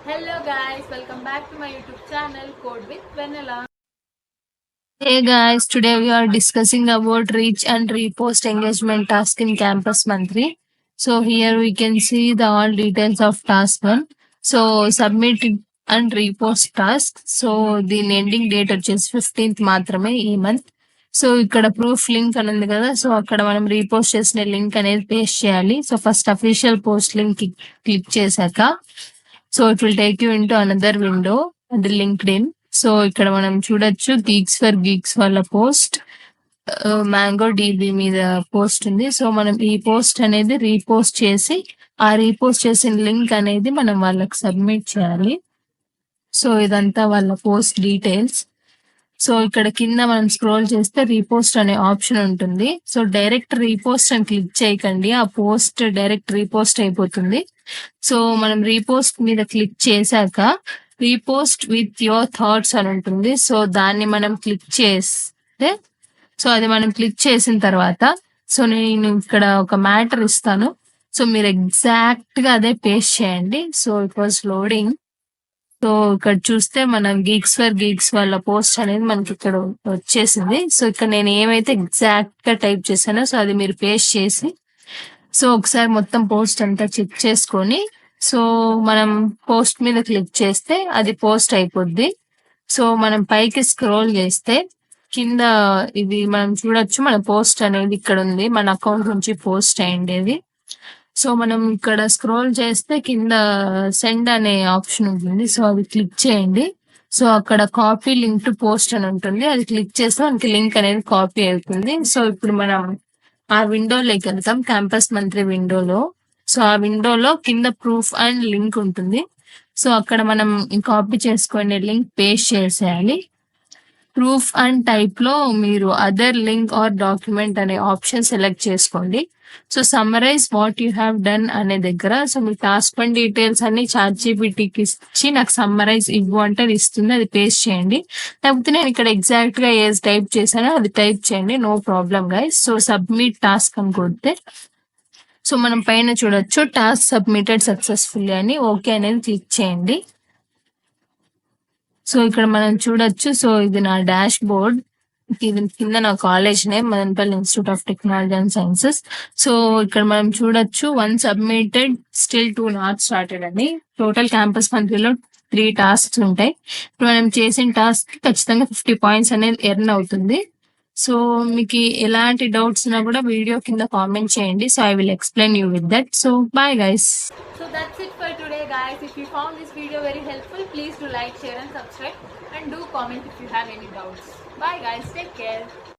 Hello guys, welcome back to my YouTube channel Code with Vanilla. Hey guys, today we are discussing about reach and repost engagement task in Campus Monthly. So here we can see the all details of task one. So submit and repost task. So దీని ending date వచ్చేసి 15th మాత్రమే ఈ month. So ఇక్కడ proof link అని ఉంది కదా, so అక్కడ మనం రీపోస్ట్ చేసిన లింక్ అనేది పేస్ట్ చేయాలి. So first official post link click చేశాక so it will take you into another window అది లింక్డ్ ఇన్. సో ఇక్కడ మనం చూడొచ్చు గీక్స్ ఫర్ గీక్స్ వాళ్ళ పోస్ట్ మ్యాంగో డీబీ మీద పోస్ట్ ఉంది. సో మనం ఈ పోస్ట్ అనేది రీపోస్ట్ చేసి ఆ రీపోస్ట్ చేసిన లింక్ అనేది మనం వాళ్ళకి సబ్మిట్ చేయాలి. సో ఇదంతా వాళ్ళ పోస్ట్ డీటెయిల్స్. సో ఇక్కడ కింద మనం స్క్రోల్ చేస్తే రీపోస్ట్ అనే ఆప్షన్ ఉంటుంది. సో డైరెక్ట్ రీపోస్ట్ అని క్లిక్ చేయకండి, ఆ పోస్ట్ డైరెక్ట్ రీపోస్ట్ అయిపోతుంది. సో మనం రీపోస్ట్ మీద క్లిక్ చేశాక రీపోస్ట్ విత్ యువర్ థాట్స్ అని ఉంటుంది. సో దాన్ని మనం క్లిక్ చేస్తే సో అది మనం క్లిక్ చేసిన తర్వాత సో నేను ఇక్కడ ఒక మ్యాటర్ ఇస్తాను. సో మీరు ఎగ్జాక్ట్ గా అదే పేస్ట్ చేయండి. So it was loading. So ఇక్కడ చూస్తే మన గీక్స్ ఫర్ గీక్స్ వాళ్ళ పోస్ట్ అనేది మనకి ఇక్కడ వచ్చేసింది. సో ఇక్కడ నేను ఏమైతే ఎగ్జాక్ట్ గా టైప్ చేశానో సో అది మీరు పేస్ట్ చేసి సో ఒకసారి మొత్తం పోస్ట్ అంతా చెక్ చేసుకొని సో మనం పోస్ట్ మీద క్లిక్ చేస్తే అది పోస్ట్ అయిపోద్ది. సో మనం పైకి స్క్రోల్ చేస్తే కింద ఇది మనం చూడొచ్చు, మన పోస్ట్ అనేది ఇక్కడ ఉంది, మన అకౌంట్ నుంచి పోస్ట్ అయ్యేది. సో మనం ఇక్కడ స్క్రోల్ చేస్తే కింద సెండ్ అనే ఆప్షన్ ఉంటుంది. సో అది క్లిక్ చేయండి. సో అక్కడ కాపీ లింక్ టు పోస్ట్ అని ఉంటుంది, అది క్లిక్ చేస్తే మనకి లింక్ అనేది కాపీ అవుతుంది. సో ఇప్పుడు మనం ఆ విండోలోకి వెళ్తాం, క్యాంపస్ మంత్లీ విండోలో. సో ఆ విండోలో కింద ప్రూఫ్ అండ్ లింక్ ఉంటుంది. సో అక్కడ మనం కాపీ చేసుకునే లింక్ పేస్ట్ చేసేయాలి. ప్రూఫ్ అండ్ టైప్ లో మీరు అదర్ లింక్ ఆర్ డాక్యుమెంట్ అనే ఆప్షన్ సెలెక్ట్ చేసుకోండి. So summarise what you have done అనే దగ్గర so me task and details అన్ని చాట్‌జీపీటీకి ఇచ్చి నాకు సమ్మరైజ్ ఇవ్వు అంటే అది ఇస్తుంది, అది పేస్ట్ చేయండి. లేకపోతే నేను ఇక్కడ ఎగ్జాక్ట్ గా ఏది టైప్ చేశానో అది టైప్ చేయండి, no problem guys. So submit task అని కొడితే సో మనం పైన చూడొచ్చు టాస్క్ సబ్మిటెడ్ సక్సెస్ఫుల్లీ అని, ఓకే అనేది క్లిక్ చేయండి. సో ఇక్కడ మనం చూడొచ్చు. సో ఇది నా డాష్ బోర్డ్, ఇది కింద నా college name Madanapalle institute of technology and sciences. So ఇక్కడ మనం చూడొచ్చు 1 సబ్మిటెడ్ స్టిల్ 2 నాట్ స్టార్టెడ్ అని. టోటల్ క్యాంపస్ మంత్లీలో 3 టాస్క్స్ ఉంటాయి. ఇప్పుడు మనం చేసిన టాస్క్ ఖచ్చితంగా 50 పాయింట్స్ అనేది ఎర్న్ అవుతుంది. సో మీకు ఎలాంటి డౌట్స్ ఉన్నా కూడా వీడియో కింద కామెంట్ చేయండి. So I will explain you with that. So bye guys. So that's it for today guys. If you found this video very helpful, please do like, share and subscribe, and do comment if you have any doubts. Bye guys, take care.